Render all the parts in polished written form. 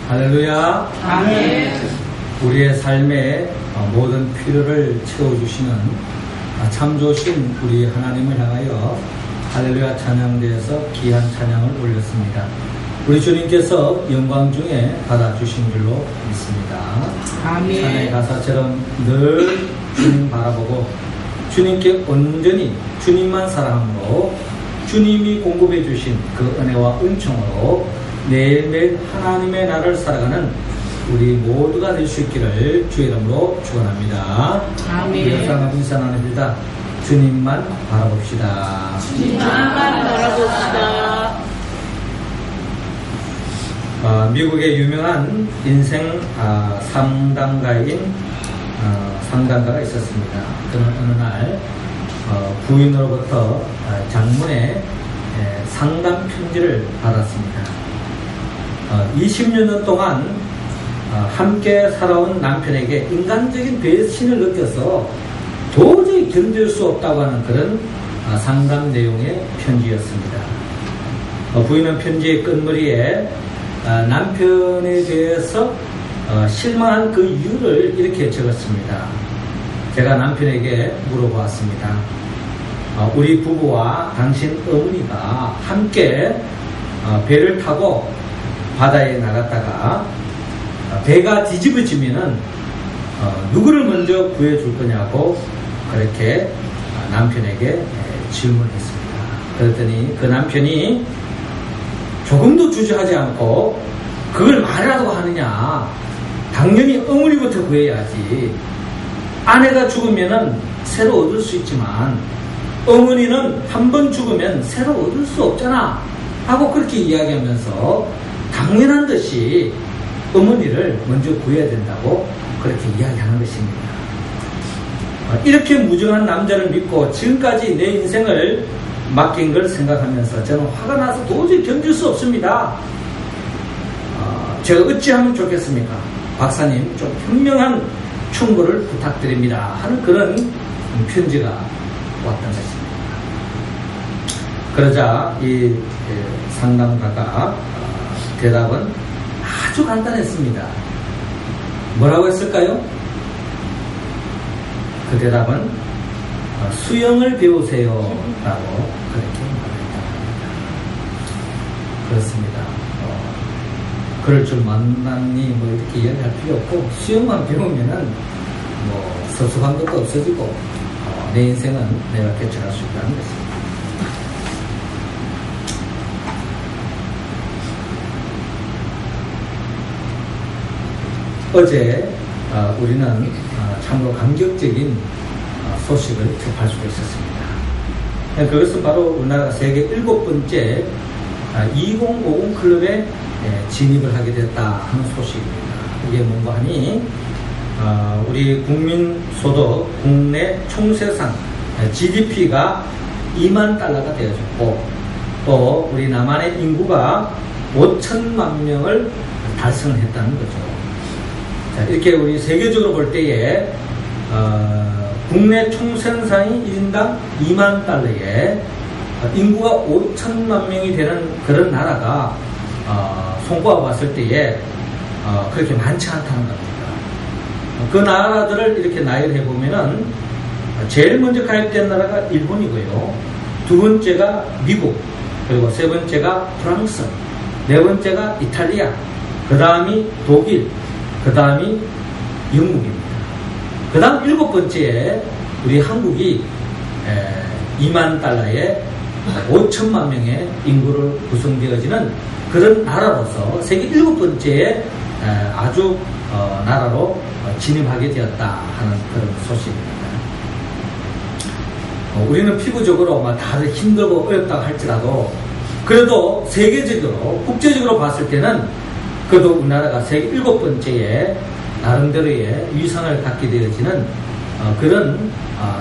할렐루야. 아멘. 우리의 삶의 모든 필요를 채워주시는 참 좋으신 우리 하나님을 향하여 할렐루야 찬양대에서 귀한 찬양을 올렸습니다. 우리 주님께서 영광 중에 받아주신 줄로 믿습니다. 아멘. 찬양의 가사처럼 늘 주님 바라보고 주님께 온전히 주님만 사랑함으로 주님이 공급해 주신 그 은혜와 은총으로 매일매일 하나님의 나라를 살아가는 우리 모두가 될 수 있기를 주의 이름으로 축원합니다. 아멘. 우리 사랑하는 인사 나눕니다. 주님만 바라봅시다. 주님만 바라봅시다. 미국의 유명한 인생 상담가인 상담가가 있었습니다. 그는 어느 날 부인으로부터 장문의 상담 편지를 받았습니다. 20년 동안 함께 살아온 남편에게 인간적인 배신을 느껴서 도저히 견딜 수 없다고 하는 그런 상담 내용의 편지였습니다. 부인은 편지의 끝머리에 남편에 대해서 실망한 그 이유를 이렇게 적었습니다. 제가 남편에게 물어보았습니다. 우리 부부와 당신 어머니가 함께 배를 타고 바다에 나갔다가 배가 뒤집어지면은 누구를 먼저 구해줄 거냐고 그렇게 남편에게 질문했습니다. 그랬더니 그 남편이 조금도 주저하지 않고 그걸 말하라고 하느냐, 당연히 어머니부터 구해야지. 아내가 죽으면은 새로 얻을 수 있지만 어머니는 한 번 죽으면 새로 얻을 수 없잖아 하고 그렇게 이야기하면서 당연한 듯이 어머니를 먼저 구해야 된다고 그렇게 이야기하는 것입니다. 이렇게 무정한 남자를 믿고 지금까지 내 인생을 맡긴 걸 생각하면서 저는 화가 나서 도저히 견딜 수 없습니다. 제가 어찌하면 좋겠습니까? 박사님 좀 현명한 충고를 부탁드립니다 하는 그런 편지가 왔던 것입니다. 그러자 이 상담가가 대답은 아주 간단했습니다. 뭐라고 했을까요? 그 대답은 수영을 배우세요 라고 그렇게 말했다. 그렇습니다. 그럴 줄 만났니 뭐 이렇게 이야기할 필요 없고 수영만 배우면은 뭐 서수한 것도 없어지고 내 인생은 내가 개척할 수 있다는 것입니다. 어제 우리는 참으로 감격적인 소식을 접할 수가 있었습니다. 그것은 바로 우리나라가 세계 7번째 2050 클럽에 진입을 하게 됐다 하는 소식입니다. 이게 뭔가 하니 우리 국민소득 국내 총생산 GDP가 2만 달러가 되어졌고 또 우리 남한의 인구가 5천만 명을 달성을 했다는 거죠. 자, 이렇게 우리 세계적으로 볼 때에 국내 총생산이 1인당 2만 달러에 인구가 5천만 명이 되는 그런 나라가 손꼽아 봤을 때에 그렇게 많지 않다는 겁니다. 그 나라들을 이렇게 나열해 보면은 제일 먼저 가입된 나라가 일본이고요. 두 번째가 미국, 그리고 세 번째가 프랑스, 네 번째가 이탈리아, 그 다음이 독일, 그 다음이 영국입니다. 그 다음 7번째에 우리 한국이 2만 달러에 5천만 명의 인구를 구성되어지는 그런 나라로서 세계 7번째의 아주 나라로 진입하게 되었다 하는 그런 소식입니다. 우리는 피부적으로 다들 힘들고 어렵다고 할지라도 그래도 세계적으로 국제적으로 봤을 때는 그래도 우리나라가 세계 7번째의 나름대로의 위상을 갖게 되어지는 그런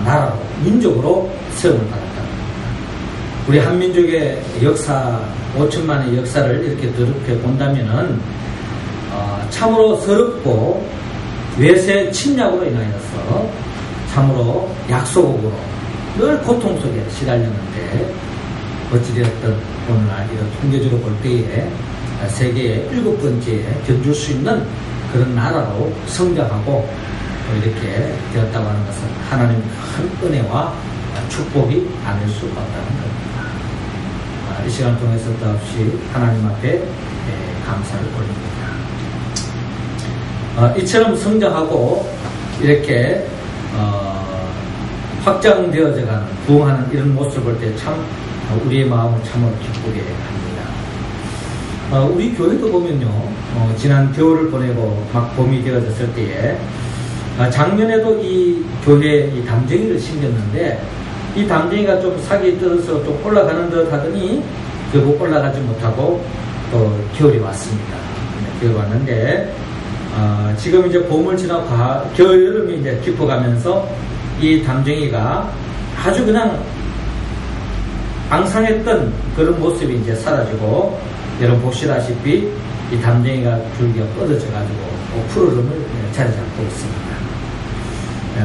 나라로 민족으로 세움을 받았다. 우리 한민족의 역사 5천만의 역사를 이렇게 더럽게 본다면은 참으로 서럽고 외세 침략으로 인하여서 참으로 약소국으로 늘 고통 속에 시달렸는데 어찌되었든 오늘날 이런 통계적으로 볼 때에 세계의 7번째에 견줄 수 있는 그런 나라로 성장하고 이렇게 되었다고 하는 것은 하나님의 큰 은혜와 축복이 아닐 수 없다는 겁니다. 이 시간 통해서 더없이 하나님 앞에 감사를 올립니다. 이처럼 성장하고 이렇게 확장되어져가는 부흥하는 이런 모습을 볼 때 참 우리의 마음을 참으로 기쁘게 합니다. 우리 교회도 보면요, 지난 겨울을 보내고 막 봄이 되어졌을 때에 작년에도 이 교회에 이 담쟁이를 심겼는데 이 담쟁이가 좀 sak이 떠서 좀 올라가는 듯 하더니 결국 올라가지 못하고 또 겨울이 왔습니다. 겨울이 왔는데 지금 이제 봄을 지나고 여름이 이제 깊어가면서 이 담쟁이가 아주 그냥 앙상했던 그런 모습이 이제 사라지고, 여러분 보시다시피 이 담쟁이가 줄기가 뻗어져가지고 푸르름을 자리 잡고 있습니다.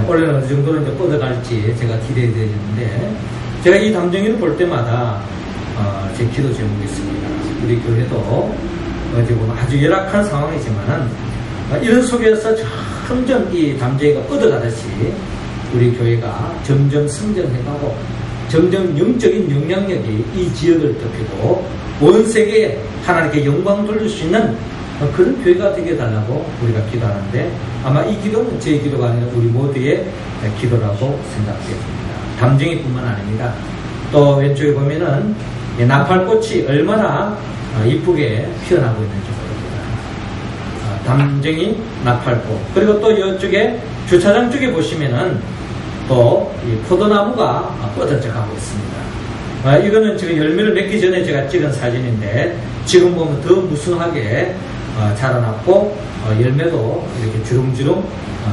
원래는 어느 정도는 이제 뻗어갈지 제가 기대되는데, 제가 이 담쟁이를 볼 때마다 제 기도 제목이 있습니다. 우리 교회도 어제 보면 아주 열악한 상황이지만은 이런 속에서 점점 이 담쟁이가 뻗어가듯이 우리 교회가 점점 성장해가고 점점 영적인 영향력이 이 지역을 덮이고 온 세계에 하나님께 영광 돌릴 수 있는 그런 교회가 되게 달라고 우리가 기도하는데, 아마 이 기도는 제 기도가 아니라 우리 모두의 기도라고 생각됩니다. 담쟁이뿐만 아닙니다. 또 왼쪽에 보면은 나팔꽃이 얼마나 이쁘게 피어나고 있는지 모릅니다. 담쟁이, 나팔꽃, 그리고 또 이쪽에 주차장 쪽에 보시면은 또 이 포도나무가 뻗어져 가고 있습니다. 이거는 지금 열매를 맺기 전에 제가 찍은 사진인데, 지금 보면 더 무성하게 자라났고 열매도 이렇게 주렁주렁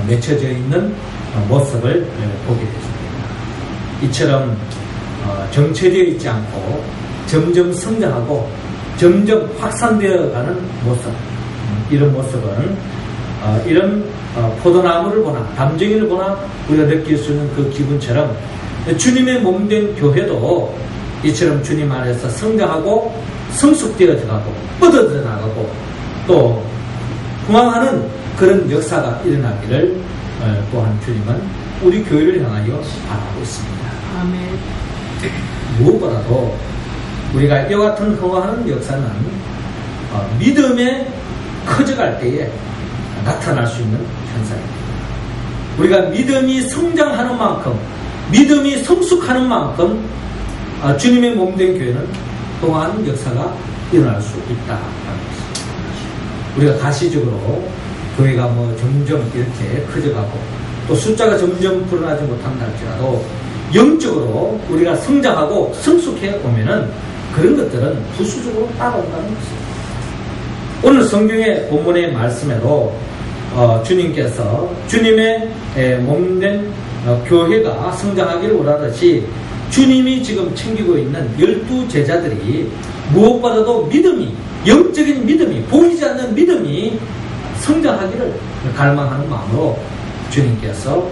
맺혀져 있는 모습을 보게 됐습니다. 이처럼 정체되어 있지 않고 점점 성장하고 점점 확산되어 가는 모습, 이런 모습은 이런 포도나무를 보나 담쟁이를 보나 우리가 느낄 수 있는 그 기분처럼 주님의 몸된 교회도 이처럼 주님 안에서 성장하고 성숙되어져 가고 뻗어져 나가고 또 흥황하는 그런 역사가 일어나기를 또한 주님은 우리 교회를 향하여 바라고 있습니다. 아멘. 무엇보다도 우리가 이와 같은 흥황하는 역사는 믿음에 커져갈 때에 나타날 수 있는 현상입니다. 우리가 믿음이 성장하는 만큼, 믿음이 성숙하는 만큼 주님의 몸된 교회는 흥황하는 역사가 일어날 수 있다는 것입니다. 우리가 가시적으로 교회가 점점 이렇게 커져가고 또 숫자가 점점 불어나지 못한다 할지라도 영적으로 우리가 성장하고 성숙해 오면은 그런 것들은 부수적으로 따라온다는 것입니다. 오늘 성경의 본문의 말씀에도 주님께서 주님의 몸된 교회가 성장하기를 원하듯이 주님이 지금 챙기고 있는 12제자들이 무엇보다도 믿음이, 영적인 믿음이, 보이지 않는 믿음이 성장하기를 갈망하는 마음으로 주님께서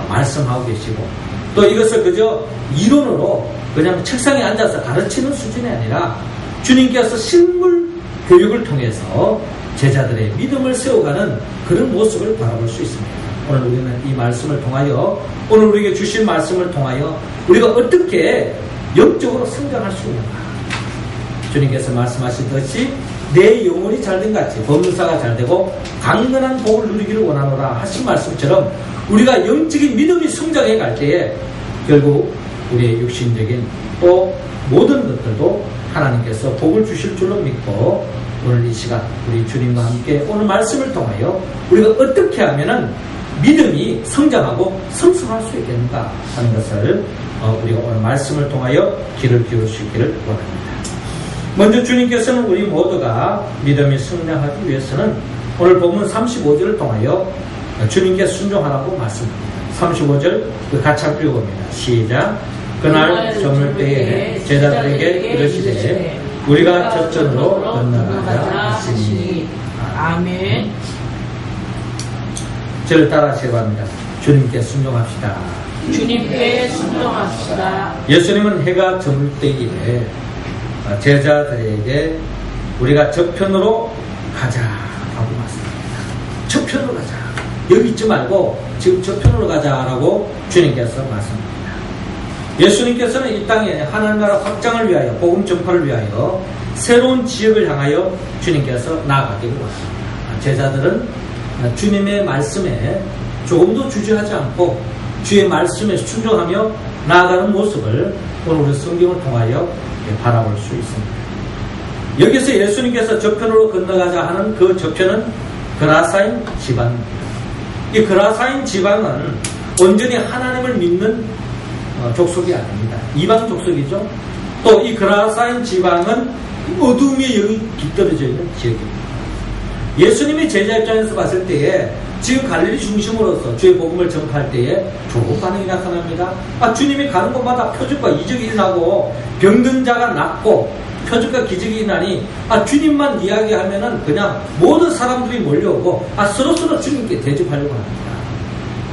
말씀하고 계시고, 또 이것을 그저 이론으로 그냥 책상에 앉아서 가르치는 수준이 아니라 주님께서 실물 교육을 통해서 제자들의 믿음을 세워가는 그런 모습을 바라볼 수 있습니다. 오늘 우리는 이 말씀을 통하여, 오늘 우리에게 주신 말씀을 통하여 우리가 어떻게 영적으로 성장할 수 있는가, 주님께서 말씀하시듯이 내 영혼이 잘된 같이 범사가 잘되고 강건한 복을 누리기를 원하노라 하신 말씀처럼 우리가 영적인 믿음이 성장해 갈 때에 결국 우리의 육신적인 또 모든 것들도 하나님께서 복을 주실 줄로 믿고, 오늘 이 시간 우리 주님과 함께 오늘 말씀을 통하여 우리가 어떻게 하면은 믿음이 성장하고 성숙할 수 있겠는가 하는 것을 우리가 오늘 말씀을 통하여 귀를 기울일 수 있기를 원합니다. 먼저 주님께서는 우리 모두가 믿음이 성장하기 위해서는 오늘 본문 35절을 통하여 주님께 순종하라고 말씀합니다. 35절 같이 읽어봅니다. 시작. 그날 저물 때에 제자들에게 이르시되 우리가 저편으로 건너가자 하시니. 아멘. 저를 따라하시기 바랍니다. 주님께 순종합시다. 주님께 순종합시다. 예수님은 해가 저물 때에 제자들에게 우리가 저편으로 가자라고 말씀합니다. 저편으로 가자. 여기 있지 말고 지금 저편으로 가자라고 주님께서 말씀합니다. 예수님께서는 이 땅에 하나님 나라 확장을 위하여, 복음 전파를 위하여 새로운 지역을 향하여 주님께서 나아가기로 하십니다. 제자들은 주님의 말씀에 조금도 주저하지 않고 주의 말씀에 순종하며 나아가는 모습을 오늘 우리 성경을 통하여 바라볼 수 있습니다. 여기서 예수님께서 저편으로 건너가자 하는 그 저편은 그라사인 지방입니다. 이 그라사인 지방은 온전히 하나님을 믿는 족속이 아닙니다. 이방 족속이죠. 또 이 그라사인 지방은 어둠의 영이 깃들어져 있는 지역입니다. 예수님의 제자 입장에서 봤을 때에 지금 갈릴리 중심으로서 주의 복음을 전파할 때에 좋은 반응이 나타납니다. 주님이 가는 곳마다 표적과 이적이 일어나고 병든 자가 낫고 표적과 기적이 일어나니 주님만 이야기하면은 그냥 모든 사람들이 몰려오고 서로서로 주님께 대접하려고 합니다.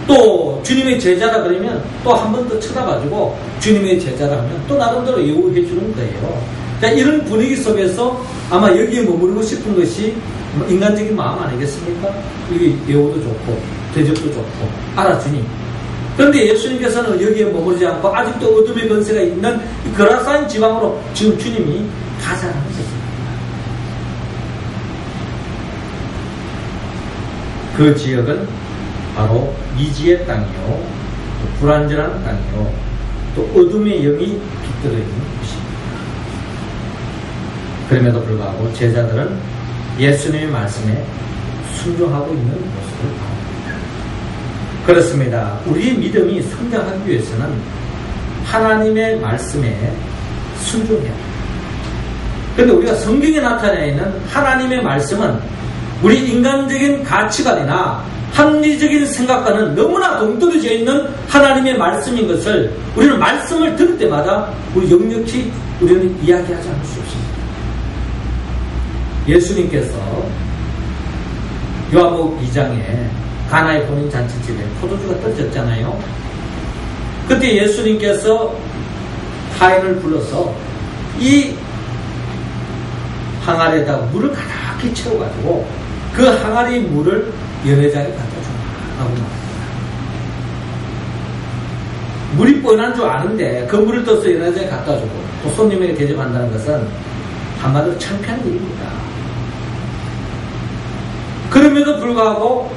또 주님의 제자라 그러면 또 한 번 더 쳐다봐주고 주님의 제자라 하면 또 나름대로 예우해 주는 거예요. 이런 분위기 속에서 아마 여기에 머무르고 싶은 것이 인간적인 마음 아니겠습니까? 여기 예우도 좋고 대접도 좋고 알아주니. 그런데 예수님께서는 여기에 머무르지 않고 아직도 어둠의 권세가 있는 그라사인 지방으로 지금 주님이 가자는 것입니다. 그 지역은 바로 미지의 땅이요, 또 불안전한 땅이요, 또 어둠의 영이 깃들어 있는 곳입니다. 그럼에도 불구하고 제자들은 예수님의 말씀에 순종하고 있는 모습을 보입니다. 그렇습니다. 우리의 믿음이 성장하기 위해서는 하나님의 말씀에 순종해야 합니다. 그런데 우리가 성경에 나타나 있는 하나님의 말씀은 우리 인간적인 가치관이나 합리적인 생각과는 너무나 동떨어져 있는 하나님의 말씀인 것을 우리는 말씀을 들을 때마다 우리 역력히 우리는 이야기하지 않을 수 없습니다. 예수님께서 요한복음 2장에 가나의 혼인 잔치집에 포도주가 떨어졌잖아요. 그때 예수님께서 타인을 불러서 이 항아리에다가 물을 가득히 채워가지고 그 항아리 물을 연회장에 갖다 주라고 말합니다. 물이 뻔한 줄 아는데 그 물을 떠서 연회장에 갖다 주고 또 손님에게 대접한다는 것은 한마디로 창피한 일입니다. 그럼에도 불구하고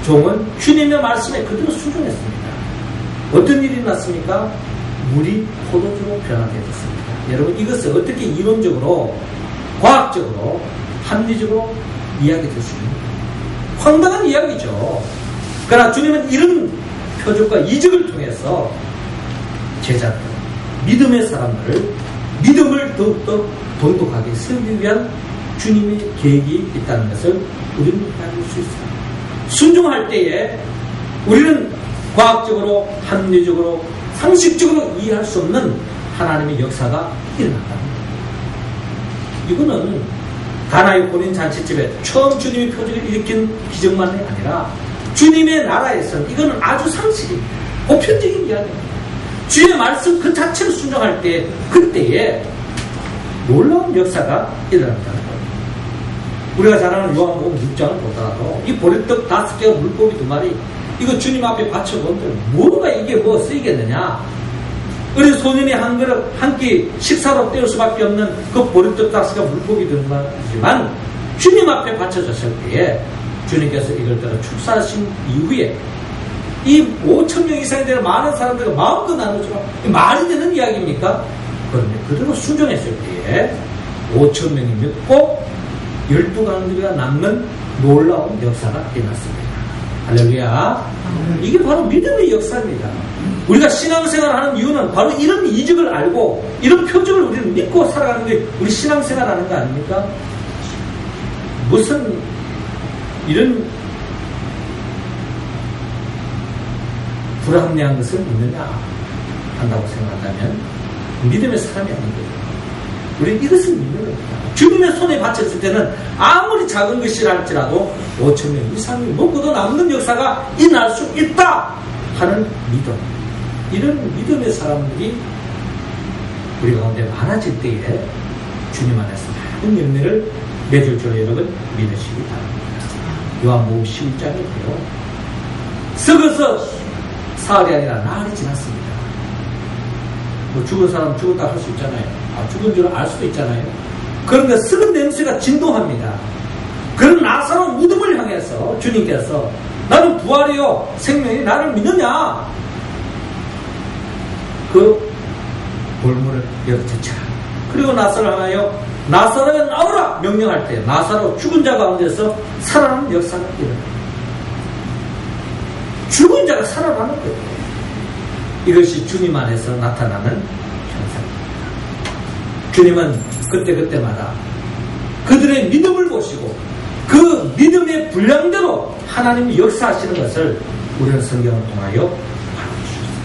종은 주님의 말씀에 그대로 순종했습니다. 어떤 일이 났습니까? 물이 포도주로 변화되었습니다. 여러분, 이것을 어떻게 이론적으로, 과학적으로, 합리적으로 이야기될 수 있습니까? 황당한 이야기죠. 그러나 주님은 이런 표적과 이적을 통해서 제자들, 믿음의 사람들을 믿음을 더욱더 돈독하게 세우기 위한 주님의 계획이 있다는 것을 우리는 알고 수 있습니다. 순종할 때에 우리는 과학적으로, 합리적으로, 상식적으로 이해할 수 없는 하나님의 역사가 일어난다. 이거는 가나의 혼인 잔치집에 처음 주님이 표적을 일으킨 기적만이 아니라 주님의 나라에서는 이거는 아주 상식입니다. 보편적인 이야기입니다. 주의 말씀 그 자체를 순종할 때 그때에 놀라운 역사가 일어난다는 겁니다. 우리가 잘 아는 요한복음 6장을 보더라도 이 보리떡 5개와 물고기 2마리 이거 주님 앞에 바쳐본들 뭐가 이게 뭐 쓰이겠느냐. 어린 소년이 한 그릇 한 끼 식사로 때울 수밖에 없는 그 보리떡 5개와 물고기 2마리지만 주님 앞에 바쳐졌을 때에 주님께서 이걸 따라 축사하신 이후에 이 5,000명 이상이 되는 많은 사람들과 마음도 나누지만 말이 되는 이야기입니까? 그런데 그대로 순종했을 때에 5,000명이 믿고 12강들이가 남는 놀라운 역사가 일어났습니다. 할렐루야. 이게 바로 믿음의 역사입니다. 우리가 신앙생활을 하는 이유는 바로 이런 이적을 알고 이런 표적을 우리는 믿고 살아가는 게 우리 신앙생활하는 거 아닙니까? 무슨 이런 불합리한 것을 믿느냐 한다고 생각한다면 믿음의 사람이 아닌 거죠. 우리는 이것을 믿는 겁니다. 주님의 손에 바쳤을 때는 아무리 작은 것이라 할지라도 5,000명 이상이 먹고도 남는 역사가 일어날 수 있다 하는 믿음. 이런 믿음의 사람들이 우리 가운데 많아질 때에 주님 안에서 많은 열매를 맺을 줄 여러분 믿으시기 바랍니다. 요한복음 11장이고요. 썩어서 사흘이 아니라 나흘이 지났습니다. 뭐 죽은 사람 죽었다 할 수 있잖아요. 죽은 줄 알 수도 있잖아요. 그런데 썩은 냄새가 진동합니다. 그런 나사로 무덤을 향해서 주님께서 나는 부활이요 생명이 나를 믿느냐? 그 볼문을 열어젖혀라. 그리고 나사를 향하여 나사로야 나오라 명령할 때 나사로 죽은 자 가운데서 살아나는 역사가 일어납니다. 죽은 자가 살아나는 거예요. 이것이 주님 안에서 나타나는 현상입니다. 주님은 그때그때마다 그들의 믿음을 보시고 그 믿음의 분량대로 하나님이 역사하시는 것을 우리는 성경을 통하여 알아주셨습니다.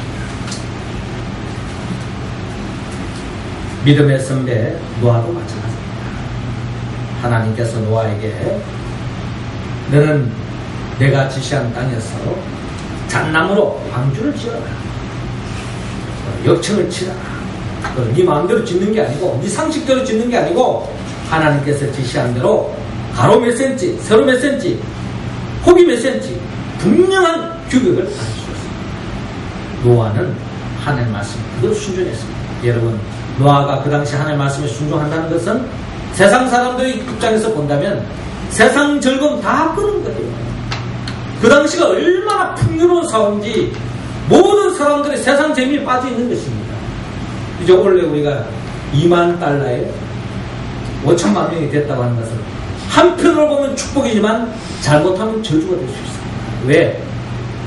믿음의 선배 노아도 마찬가지입니다. 하나님께서 노아에게 너는 내가 지시한 땅에서 잣나무로 방주를 지어라. 역청을 치라. 네 마음대로 짓는 게 아니고 네 상식대로 짓는 게 아니고 하나님께서 지시한 대로 가로 몇 센치, 세로 몇 센치, 폭이 몇 센치 분명한 규격을 알려주셨습니다. 노아는 하나님의 말씀에 그대로 순종했습니다. 여러분 노아가 그 당시 하나님의 말씀에 순종한다는 것은 세상 사람들의 입장에서 본다면 세상 즐거움 다 끄는 거예요. 그 당시가 얼마나 풍요로운 사회인지 모든 사람들이 세상 재미에 빠져 있는 것입니다. 이제 원래 우리가 2만 달러에 5천만 명이 됐다고 하는 것은 한편으로 보면 축복이지만 잘못하면 저주가 될 수 있습니다. 왜?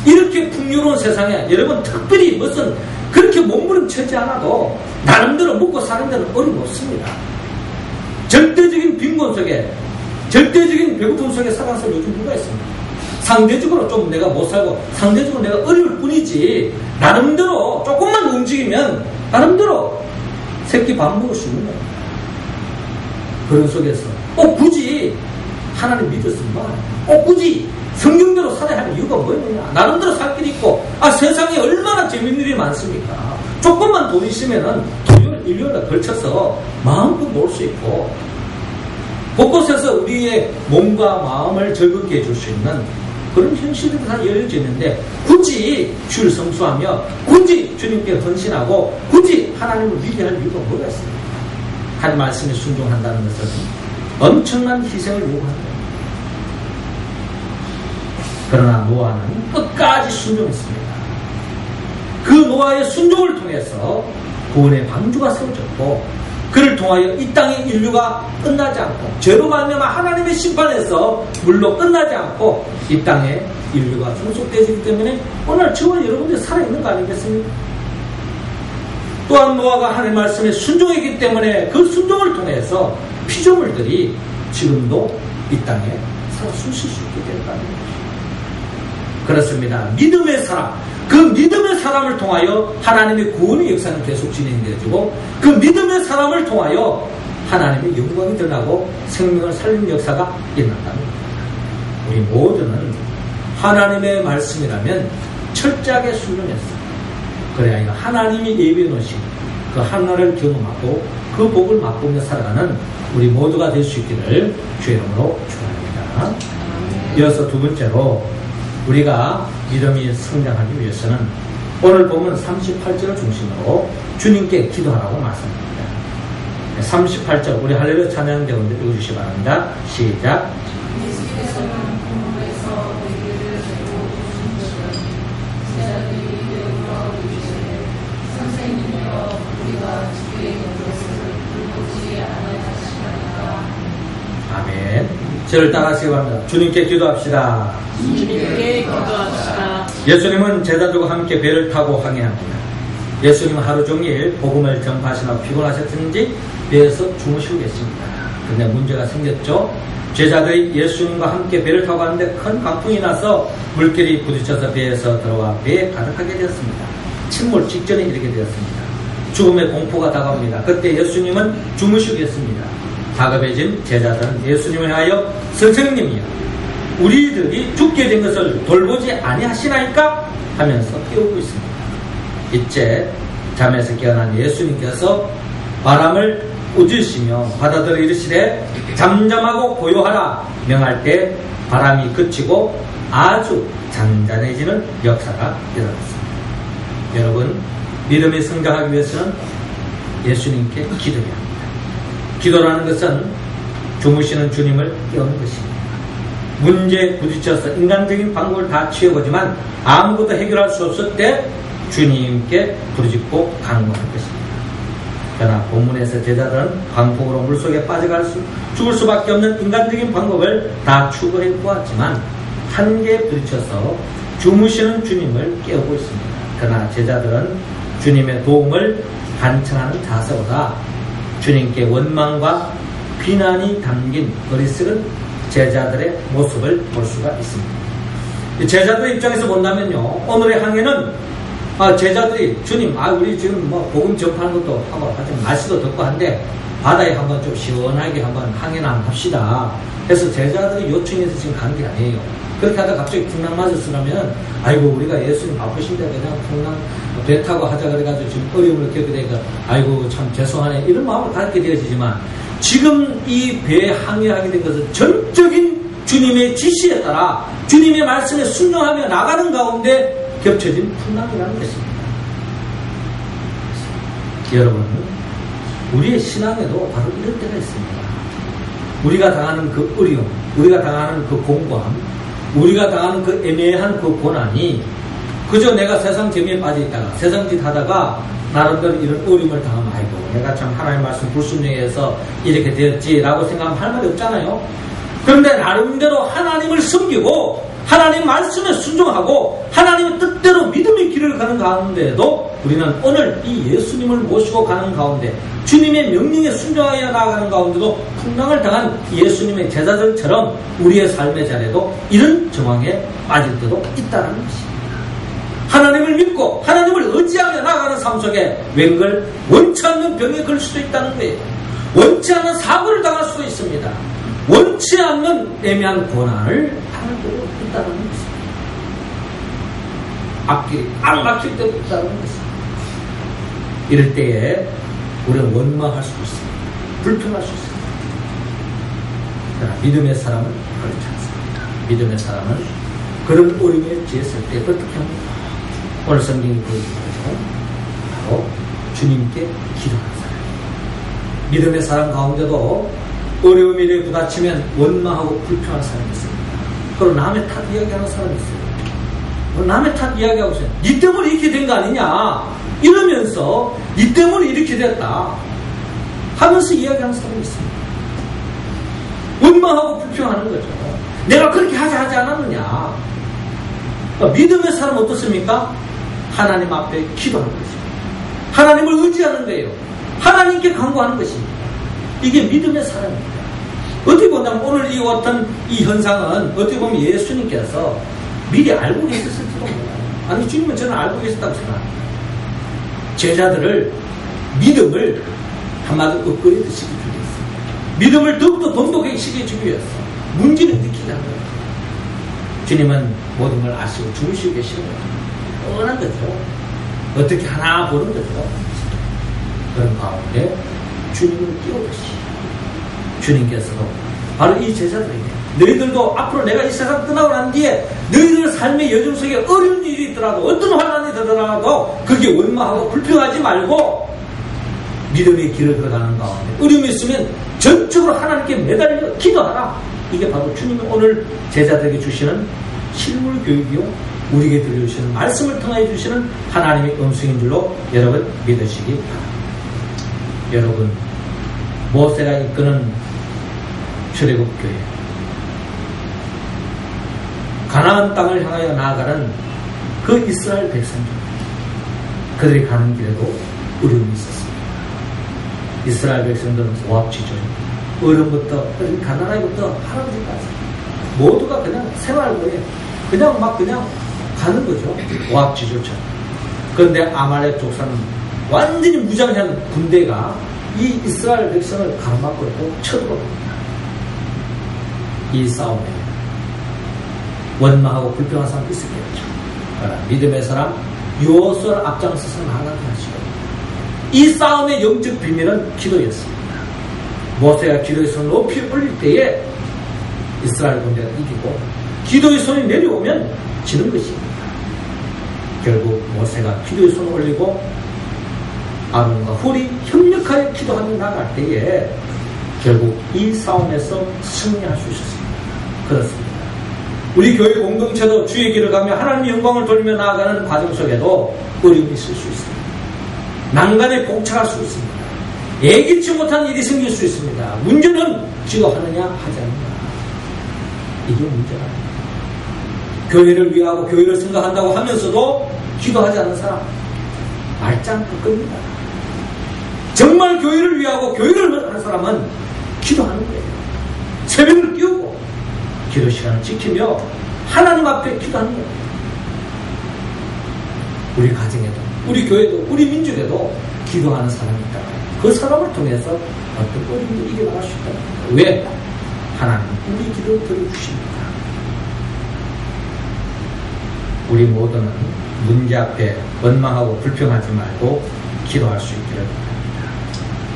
이렇게 풍요로운 세상에 여러분 특별히 무슨 그렇게 몸부림치지 않아도 나름대로 먹고 사는 데는 어림없습니다. 절대적인 빈곤 속에 절대적인 배고픔 속에 살아서 요즘 누가 있습니다. 상대적으로 좀 내가 못 살고 상대적으로 내가 어려울 뿐이지 나름대로 조금만 움직이면 나름대로 새끼 밥 먹을 수 있는 겁니다. 그런 속에서 꼭 굳이 하나님 믿었으면 꼭 굳이 성경대로 살아야 할 이유가 뭐냐? 나름대로 살 길이 있고 세상에 얼마나 재밌는 일이 많습니까? 조금만 돈 있으면은 토요일 일요일에 걸쳐서 마음껏 놀 수 있고 곳곳에서 우리의 몸과 마음을 즐겁게 해줄 수 있는 그런 현실들이 다 열려져 있는데 굳이 주를 성수하며 굳이 주님께 헌신하고 굳이 하나님을 위대할 이유가 뭐가 있습니까? 하나님 말씀에 순종한다는 것은 엄청난 희생을 요구합니다. 그러나 노아는 끝까지 순종했습니다. 그 노아의 순종을 통해서 구원의 방주가 세워졌고 그를 통하여 이 땅의 인류가 끝나지 않고 죄로 말미암아 하나님의 심판에서 물로 끝나지 않고 이 땅에 인류가 종속되기 때문에 오늘 저와 여러분들이 살아있는 거 아니겠습니까? 또한 노아가 하나님의 말씀에 순종했기 때문에 그 순종을 통해서 피조물들이 지금도 이 땅에 살아 숨 쉴 수 있게 된다는 것입니다. 그렇습니다. 믿음의 사람, 그 믿음의 사람을 통하여 하나님의 구원의 역사는 계속 진행되어지고 그 믿음의 사람을 통하여 하나님의 영광이 드러나고 생명을 살리는 역사가 일어난다는 겁니다. 우리 모두는 하나님의 말씀이라면 철저하게 순종했습니다. 그래야 하나님이 예비해 놓으신 그 하늘을 경험하고 그 복을 맛보며 살아가는 우리 모두가 될 수 있기를 주의 이름으로 축원합니다. 이어서 두 번째로 우리가 믿음이 성장하기 위해서는 오늘 보면 38절을 중심으로 주님께 기도하라고 말씀합니다. 38절 우리 할렐루야 찬양 대원들 읽어주시기 바랍니다. 시작. 아멘. 저를 따라하시기 바랍니다. 주님께 기도합시다. 주님께 기도합시다. 예수님은 제자들과 함께 배를 타고 항해합니다. 예수님은 하루 종일 복음을 전파하시나 피곤하셨는지 배에서 주무시고 계십니다. 그런데 문제가 생겼죠. 제자들이 예수님과 함께 배를 타고 가는데 큰 강풍이 나서 물결이 부딪혀서 배에서 들어와 배에 가득하게 되었습니다. 침몰 직전에 이르게 되었습니다. 죽음의 공포가 다가옵니다. 그때 예수님은 주무시고 계십니다. 다급해진 제자들은 예수님을 향하여 선생님이여 우리들이 죽게 된 것을 돌보지 아니하시나이까 하면서 깨우고 있습니다. 이제 잠에서 깨어난 예수님께서 바람을 웃으시며 바다들을 이르시되 잠잠하고 고요하라 명할 때 바람이 그치고 아주 잔잔해지는 역사가 일어났습니다. 여러분, 믿음에 성장하기 위해서는 예수님께 기도해야 합니다. 기도라는 것은 주무시는 주님을 깨우는 것입니다. 문제에 부딪혀서 인간적인 방법을 다 취해보지만 아무것도 해결할 수 없을 때 주님께 부르짖고 간구하는 것입니다. 그러나 본문에서 제자들은 광풍으로 물속에 빠져갈 죽을 수밖에 없는 인간적인 방법을 다 추구해 보았지만 한계에 부딪혀서 주무시는 주님을 깨우고 있습니다. 그러나 제자들은 주님의 도움을 간청하는 자세보다 주님께 원망과 비난이 담긴 어리석은 제자들의 모습을 볼 수가 있습니다. 제자들의 입장에서 본다면요, 오늘의 항해는 제자들이 주님, 우리 지금 복음 전파하는 것도 하고 날씨도 덥고 한데 바다에 한번 좀 시원하게 한번 항해나 한번 합시다 해서 제자들이 요청해서 지금 간 게 아니에요. 그렇게 하다가 갑자기 풍랑 맞았으면 아이고 우리가 예수님 바쁘신데 그냥 풍랑 배 타고 하자 그래가지고 지금 어려움을 겪게 되니까 아이고 참 죄송하네 이런 마음을 갖게 되어지지만 지금 이 배에 항해하게 된 것은 전적인 주님의 지시에 따라 주님의 말씀에 순종하며 나가는 가운데 겹쳐진 풍랑이라는 것입니다. 여러분, 우리의 신앙에도 바로 이럴 때가 있습니다. 우리가 당하는 그 어려움, 우리가 당하는 그 공고함, 우리가 당하는 그 애매한 그 고난이 그저 내가 세상 재미에 빠져있다가 세상 짓 하다가 나름대로 이런 어려움을 당하면 아이고 내가 참 하나님 말씀 불순종해서 이렇게 되었지라고 생각하면 할 말이 없잖아요. 그런데 나름대로 하나님을 섬기고 하나님 말씀에 순종하고 하나님의 뜻대로 믿음의 길을 가는 가운데에도 우리는 오늘 이 예수님을 모시고 가는 가운데 주님의 명령에 순종하여 나아가는 가운데도 풍랑을 당한 예수님의 제자들처럼 우리의 삶의 자리에도 이런 정황에 빠질 때도 있다는 것입니다. 하나님을 믿고 하나님을 의지하며 나아가는 삶 속에 웬걸 원치 않는 병에 걸릴 수도 있다는 거예요. 원치 않는 사고를 당할 수도 있습니다. 원치 않는 애매한 고난을 당할 때도 있다는 것입니다. 앞길이 안 막힐 때도 있다는 것입니다. 이럴 때에 우리는 원망할 수도 있습니다. 불평할 수 있습니다. 그러나 믿음의 사람은 그렇지 않습니다. 믿음의 사람은 그런 어려움에 지었을 때 어떻게 합니까? 오늘 성경이 보여주는 바로 주님께 기도하는 사람. 믿음의 사람 가운데도 어려움이 이렇게 부딪히면 원망하고 불평하는 사람이 있습니다. 그리고 남의 탓 이야기하는 사람이 있어요. 남의 탓 이야기하고 있어요. 니 때문에 이렇게 된 거 아니냐 이러면서 니 때문에 이렇게 됐다 하면서 이야기하는 사람이 있습니다. 원망하고 불평하는 거죠. 내가 그렇게 하지 않았느냐. 그러니까 믿음의 사람 어떻습니까? 하나님 앞에 기도하는 것입니다. 하나님을 의지하는 거예요. 하나님께 간구하는 것입니다. 이게 믿음의 사람입니다. 어떻게 보면 오늘 이 어떤 이 현상은 어떻게 보면 예수님께서 미리 알고 계셨을지도 몰라요. 아니 주님은 저는 알고 계셨다고 생각합니다. 제자들을 믿음을 한마디로 업그레이드 시켜주기 위해서 믿음을 더욱더 돈독하게 시켜주기 위해서 문제를 느끼게 한 거예요. 주님은 모든 걸 아시고 주무시고 계시는 거예요. 뻔한 거죠. 어떻게 하나 보는 거죠. 그런 가운데 주님을 깨우듯이 주님께서도 바로 이 제자들에게 너희들도 앞으로 내가 이 세상 떠나고 난 뒤에 너희들 삶의 여정 속에 어려운 일이 있더라도 어떤 환난이 되더라도 그게 원망하고 불평하지 말고 믿음의 길을 걸어가는 가운데 어려움이 있으면 전적으로 하나님께 매달려 기도하라. 이게 바로 주님이 오늘 제자들에게 주시는 실물 교육이요 우리에게 들려주시는 말씀을 통해 주시는 하나님의 음성인 줄로 여러분 믿으시기 바랍니다. 여러분 모세가 이끄는 출애굽교회 가나안 땅을 향하여 나아가는 그 이스라엘 백성들 그들이 가는 길에도 어려움이 있었습니다. 이스라엘 백성들은 오합지졸 어른부터 어린 가난하기부터 할아버지까지 모두가 그냥 생활고에 그냥 가는 거죠. 오합지졸처럼. 그런데 아말렉 족사는 완전히 무장한 군대가 이 이스라엘 백성을 가로막고 있고 쳐들어옵니다. 이 싸움에 원망하고 불평한 사람이 있었겠죠. 그러나 믿음의 사람 여호수아를 앞장서서 나아가게 하시고 이 싸움의 영적 비밀은 기도였습니다. 모세가 기도의 손을 높이 올릴 때에 이스라엘 군대가 이기고 기도의 손이 내려오면 지는 것입니다. 결국 모세가 기도의 손을 올리고 아론과 훌이 협력하여 기도하며 나갈 때에 결국 이 싸움에서 승리할 수 있었습니다. 그렇습니다. 우리 교회 공동체도 주의 길을 가며 하나님의 영광을 돌리며 나아가는 과정 속에도 어려움이 있을 수 있습니다. 난간에 봉착할 수 있습니다. 예기치 못한 일이 생길 수 있습니다. 문제는 기도하느냐 하지 않느냐. 이게 문제가 아닙니다. 교회를 위하고 교회를 생각한다고 하면서도 기도하지 않는 사람 말짱 할 겁니다. 정말 교회를 위하고 교회를 하는 사람은 기도하는 거예요. 새벽을 끼우고 기도 시간을 지키며 하나님 앞에 기도하는 거예요. 우리 가정에도 우리 교회도 우리 민족에도 기도하는 사람이 있다. 그 사람을 통해서 어떤 어려움을 이겨나갈 수 있다. 왜? 하나님은 우리 기도를 들어주십니다. 우리 모두는 문제 앞에 원망하고 불평하지 말고 기도할 수 있기를 바랍니다.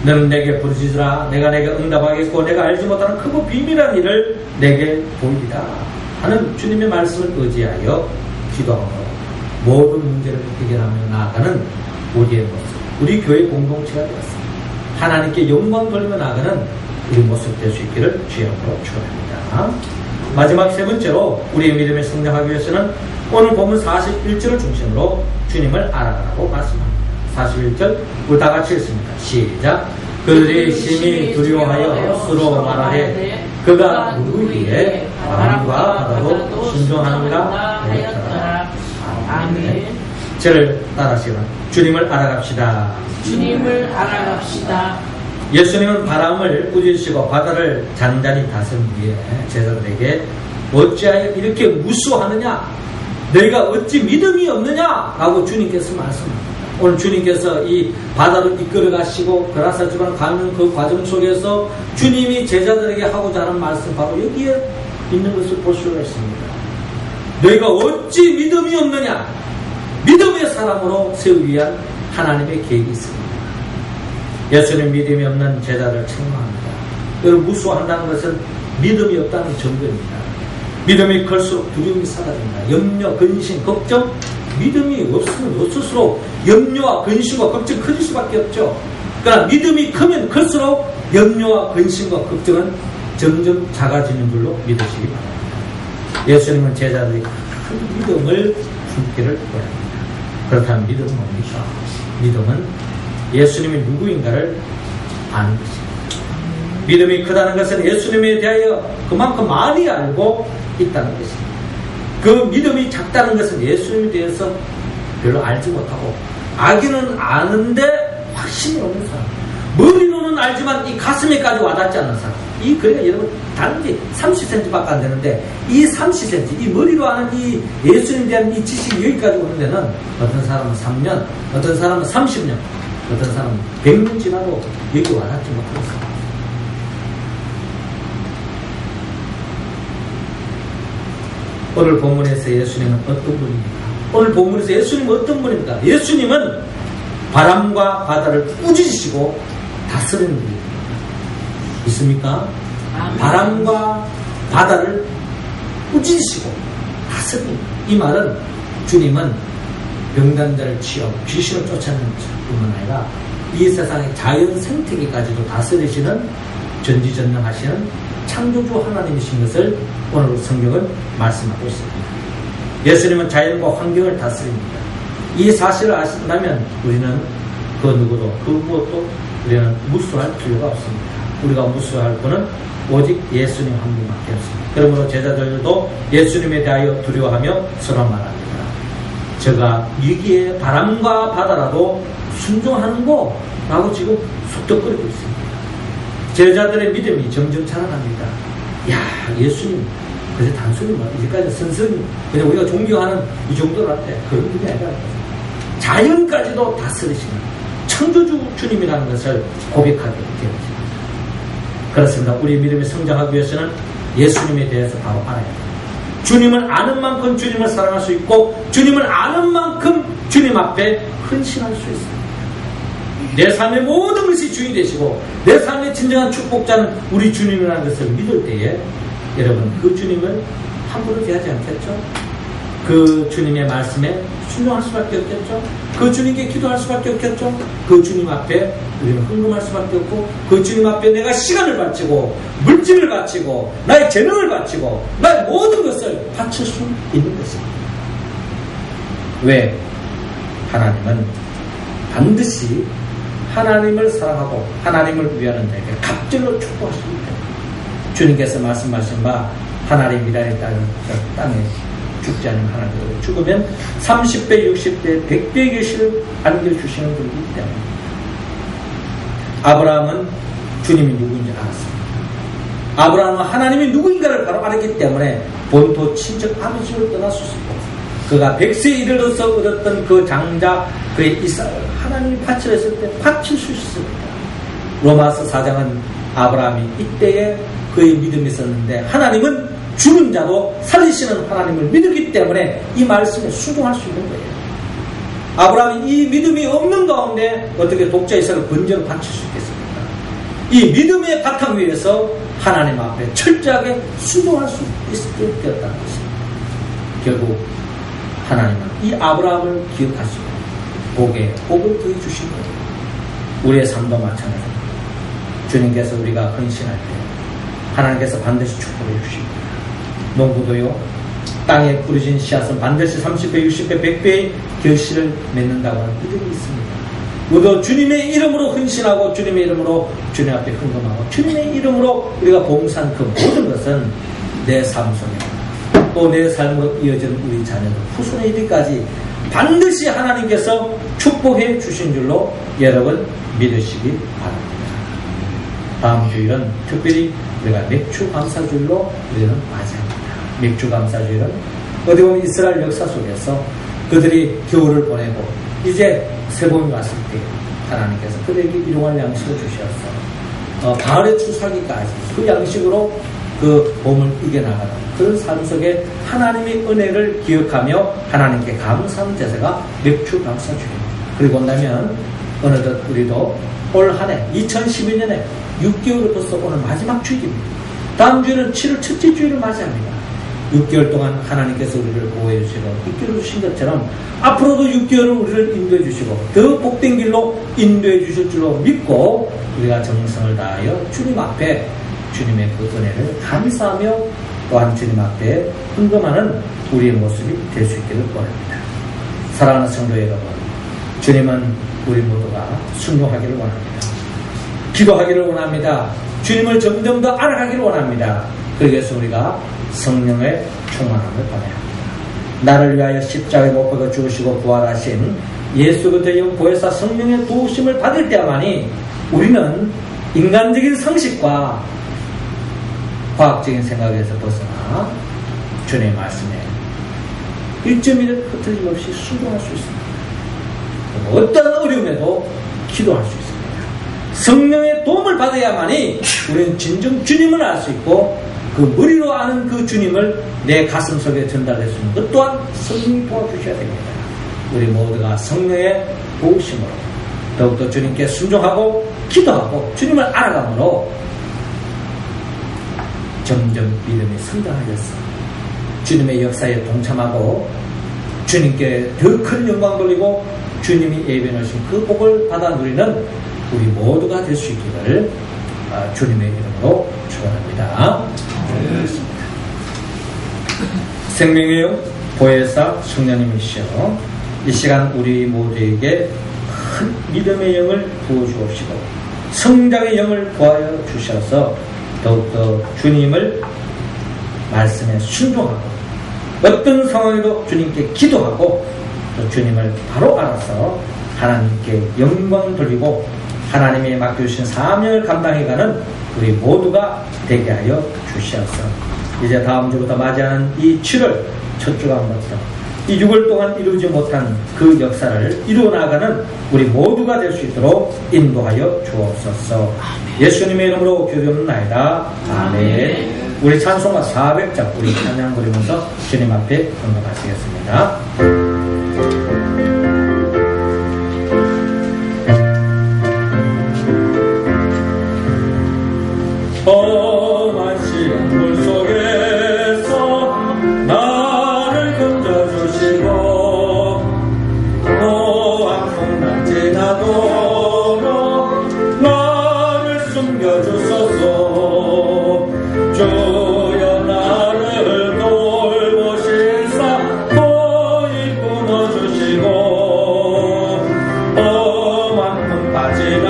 너는 내게 부르짖으라. 내가 내게 응답하겠고 내가 알지 못하는 크고 비밀한 일을 내게 보이리라 하는 주님의 말씀을 의지하여 기도하고 모든 문제를 해결하며 나아가는 우리의 모습, 우리 교회 공동체가 되었습니다. 하나님께 영광 돌리며 나아가는 우리 모습 될 수 있기를 주님으로 축원합니다. 마지막 세 번째로 우리의 믿음을 성장하기 위해서는 오늘 본문 41절을 중심으로 주님을 알아가라고 말씀합니다. 41절 우리 다 같이 읽습니다. 시작. 그들이 심히 두려워하여 서로 말하되 그가 누구이기에 바람과 바다도 순종하느니라 하였더라. 아멘. 저를 따라하시면 주님을 알아갑시다. 주님을 알아갑시다. 예수님은 바람을 꾸짖으시고 바다를 잔잔히 다스린 뒤에 제자들에게 어찌하여 이렇게 무수하느냐? 너희가 어찌 믿음이 없느냐? 라고 주님께서 말씀합니다. 오늘 주님께서 이 바다를 이끌어 가시고 그라사 지방 가는 그 과정 속에서 주님이 제자들에게 하고자 하는 말씀 바로 여기에 있는 것을 볼 수가 있습니다. 너희가 어찌 믿음이 없느냐? 믿음의 사람으로 세우기 위한 하나님의 계획이 있습니다. 예수님 믿음이 없는 제자를 책망합니다. 여러분 무수한다는 것은 믿음이 없다는 증거입니다. 믿음이 클수록 두려움이 사라집니다. 염려, 근심, 걱정, 믿음이 없으면 없을수록 염려와 근심과 걱정이 커질 수밖에 없죠. 그러나 믿음이 크면 클수록 염려와 근심과 걱정은 점점 작아지는 줄로 믿으시기 바랍니다. 예수님은 제자들이 큰 믿음을 품기를 바랍니다. 그렇다면 믿음은 뭡니까? 믿음은 예수님이 누구인가를 아는 것입니다. 믿음이 크다는 것은 예수님에 대하여 그만큼 많이 알고 있다는 것입니다. 그 믿음이 작다는 것은 예수님에 대해서 별로 알지 못하고 알기는 아는데 확신이 없는 사람, 머리로는 알지만 이 가슴에까지 와닿지 않는 사람. 이 그러니까 여러분 단지 30cm밖에 안 되는데 이 30cm, 이 머리로 아는 이 예수님에 대한 이 지식이 여기까지 오는 데는 어떤 사람은 3년, 어떤 사람은 30년, 어떤 사람은 100년 지나도 여기 와닿지 못하겠습니다. 오늘 본문에서 예수님은 어떤 분입니까? 오늘 본문에서 예수님은 어떤 분입니까? 예수님은 바람과 바다를 꾸짖으시고 다스리는 분입니다. 있습니까? 바람과 바다를 꾸짖으시고 다스립니다. 이 말은 주님은 병단자를 치유하고 귀신을 쫓아내는 뿐만 아니라 이 세상의 자연 생태계까지도 다스리시는 전지전능하시는 창조주 하나님이신 것을 오늘 성경은 말씀하고 있습니다. 예수님은 자연과 환경을 다스립니다. 이 사실을 아신다면 우리는 그 누구도 그 무엇도 우리는 무수할 필요가 없습니다. 우리가 무수할 분은 오직 예수님 한 분밖에 없습니다. 그러므로 제자들도 예수님에 대하여 두려워하며 서로 말합니다. 제가 위기에 바람과 바다라도 순종하는고 라고 지금 속닥거리고 있습니다. 제자들의 믿음이 점점 자라납니다. 야, 예수님 그래서 단순히 이제까지 선생님 그냥 우리가 존경하는 이 정도라는데 그런 분이 아니라 자연까지도 다스리시는 창조주 주님이라는 것을 고백하게 되었습니다. 그렇습니다. 우리 믿음이 성장하기 위해서는 예수님에 대해서 바로 알아야 합니다. 주님을 아는 만큼 주님을 사랑할 수 있고 주님을 아는 만큼 주님 앞에 헌신할 수 있습니다. 내 삶의 모든 것이 주인이 되시고 내 삶의 진정한 축복자는 우리 주님이라는 것을 믿을 때에 여러분 그 주님을 함부로 대하지 않겠죠? 그 주님의 말씀에 순종할 수밖에 없겠죠? 그 주님께 기도할 수밖에 없겠죠? 그 주님 앞에 우리는 헌금할 수밖에 없고 그 주님 앞에 내가 시간을 바치고 물질을 바치고 나의 재능을 바치고 나의 모든 것을 바칠 수 있는 것입니다. 왜? 하나님은 반드시 하나님을 사랑하고 하나님을 위하는 자에게 갑절로 축복하십니다. 주님께서 말씀하신 바 하나님이라는 땅에 죽지 않는 하나님으로 죽으면 30배, 60배, 100배의 계시를 안겨주시는 분이기 때문에 아브라함은 주님이 누구인지 알았습니다. 아브라함은 하나님이 누구인가를 바로 알았기 때문에 본토 친척 아버지를 떠날 수 있었고 그가 100세에 이르러서 얻었던 그 장자 그의 이삭을 하나님이 바치랬을 때 바칠 수 있습니다. 로마서 4장은 아브라함이 이때에 그의 믿음이 있었는데 하나님은 죽은 자도 살리시는 하나님을 믿었기 때문에 이 말씀에 순종할 수 있는 거예요. 아브라함이 이 믿음이 없는 가운데 어떻게 독자 이삭을 번제로 바칠 수 있겠습니까? 이 믿음의 바탕 위에서 하나님 앞에 철저하게 순종할 수 있게 되었다는 것입니다. 결국 하나님은 이 아브라함을 기억하시고 복에 복을 더해 주신 거예요. 우리의 삶도 마찬가지입니다. 주님께서 우리가 헌신할 때 하나님께서 반드시 축복해 주십니다. 농부도요, 땅에 뿌려진 씨앗은 반드시 30배, 60배, 100배의 결실을 맺는다고 하는 믿음이 있습니다. 우리도 주님의 이름으로 헌신하고 주님의 이름으로 주님 앞에 헌금하고 주님의 이름으로 우리가 봉사한 그 모든 것은 내 삶 속에 또 내 삶으로 이어지는 우리 자녀들 후손의 이르기까지 반드시 하나님께서 축복해 주신 줄로 여러분 믿으시기 바랍니다. 다음 주일은 특별히 우리가 맥주 감사주일로 우리는 맞이합니다. 맥주 감사주일은 어디 보면 이스라엘 역사 속에서 그들이 겨울을 보내고 이제 새봄이 왔을 때 하나님께서 그들에게 일용할 양식을 주셨어. 가을에 추수하기까지 그 양식으로 그 봄을 이겨나가는 그런 삶 속에 하나님의 은혜를 기억하며 하나님께 감사하는 제사가 맥주 감사주일입니다. 그리고 나면 어느덧 우리도 올 한 해 2012년에 6개월을 벌써 오늘 마지막 주일입니다. 다음 주일은 7월 첫째 주일을 맞이합니다. 6개월 동안 하나님께서 우리를 보호해 주시고 이끌어 주신 것처럼 앞으로도 6개월을 우리를 인도해 주시고 더 복된 길로 인도해 주실 줄로 믿고 우리가 정성을 다하여 주님 앞에 주님의 그 은혜를 감사하며 또한 주님 앞에 헌금하는 우리의 모습이 될 수 있기를 원합니다. 사랑하는 성도 여러분, 주님은 우리 모두가 순종하기를 원합니다. 기도하기를 원합니다. 주님을 점점 더 알아가기를 원합니다. 그러기 위해서 우리가 성령의 충만함을 받아야 합니다. 나를 위하여 십자가에 못 박아 죽으시고 부활하신 예수 그리스도의 영 보혜사 성령의 도우심을 받을 때야만이 우리는 인간적인 상식과 과학적인 생각에서 벗어나 주님의 말씀에 1.1을 흐트림 없이 순종할 수 있습니다. 어떤 어려움에도 기도할 수 있습니다. 성령의 도움을 받아야만이 우리는 진정 주님을 알 수 있고 그 머리로 아는 그 주님을 내 가슴 속에 전달할 수 있는 것 또한 성령이 도와주셔야 됩니다. 우리 모두가 성령의 도우심으로 더욱더 주님께 순종하고 기도하고 주님을 알아감으로 점점 믿음이 성장하였어. 주님의 역사에 동참하고 주님께 더 큰 영광 돌리고 주님이 예배하신 그 복을 받아 누리는 우리 모두가 될 수 있기를 주님의 이름으로 축원합니다. 생명의 영 보혜사 성령님이시여 이 시간 우리 모두에게 큰 믿음의 영을 부어주옵시고 성장의 영을 부하여 주셔서 더욱더 주님을 말씀에 순종하고 어떤 상황에도 주님께 기도하고 또 주님을 바로 알아서 하나님께 영광 돌리고 하나님이 맡겨주신 사명을 감당해가는 우리 모두가 되게 하여 주시옵소서. 이제 다음 주부터 맞이하는 이 7월 첫 주가 먼저 이 6월 동안 이루지 못한 그 역사를 이루어 나가는 우리 모두가 될 수 있도록 인도하여 주옵소서. 예수님의 이름으로 기도합나이다. 아멘. 우리 찬송가 400장 우리 찬양 부르면서 주님 앞에 건너가시겠습니다. 마지막